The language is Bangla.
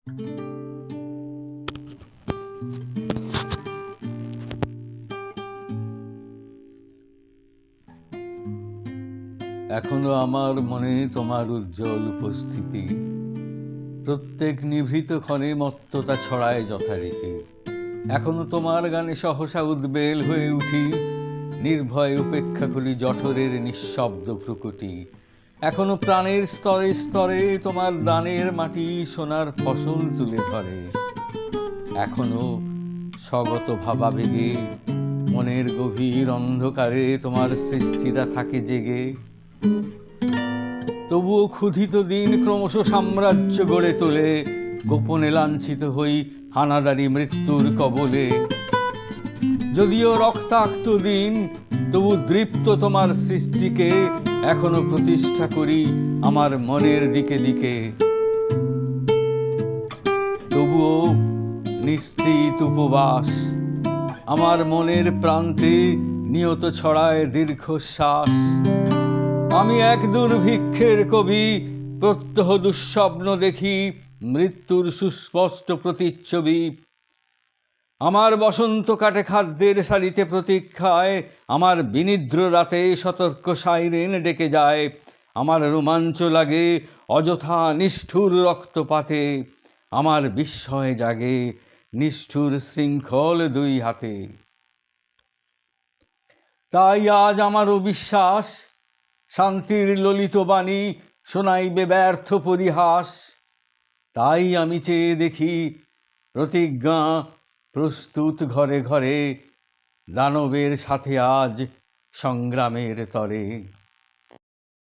এখনো আমার মনে তোমার উজ্জ্বল উপস্থিতি, প্রত্যেক নিভৃত ক্ষণে মত্ততা ছড়ায় যথারীতি। এখনো তোমার গানে সহসা উদ্বেল হয়ে উঠি, নির্ভয় উপেক্ষা করি জঠরের নিঃশব্দ ভ্রুকুটি। এখনো প্রাণের স্তরে স্তরে তোমার দানের মাটি সোনার ফসল তুলে ধরে। এখনো স্বগত ভাবাবেগে মনের গভীর অন্ধকারে তোমার সৃষ্টিটা থাকে জেগে। তবুও ক্ষুধিত দিন ক্রমশ সাম্রাজ্য গড়ে তোলে, গোপনে লাঞ্ছিত হই হানাদারি মৃত্যুর কবলে। যদিও রক্তাক্ত দিন, তবু দৃপ্ত তোমার সৃষ্টিকে এখনো প্রতিষ্ঠা করি আমার মনের দিকে দিকে। তবুও নিশ্চিত উপবাস আমার মনের প্রান্তে নিয়ত ছড়ায় দীর্ঘশ্বাস। আমি এক দুর্ভিক্ষের কবি, প্রত্যহ দুঃস্বপ্ন দেখি মৃত্যুর সুস্পষ্ট প্রতিচ্ছবি। আমার বসন্ত কাটে খাদ্যের সারিতে প্রতীক্ষায়, আমার বিনিদ্র রাতে সতর্ক সাইরেন ডেকে যায়। আমার রোমাঞ্চ লাগে অযথা নিষ্ঠুর রক্তপাতে, আমার বিস্ময় জাগে নিষ্ঠুর শৃঙ্খল দুই হাতে। তাই আজ আমারও বিশ্বাস, শান্তির ললিত বাণী শোনাইবে ব্যর্থ পরিহাস। তাই আমি চেয়ে দেখি প্রতিজ্ঞা প্রস্তুত ঘরে ঘরে, দানবের সাথে আজ সংগ্রামের তরে।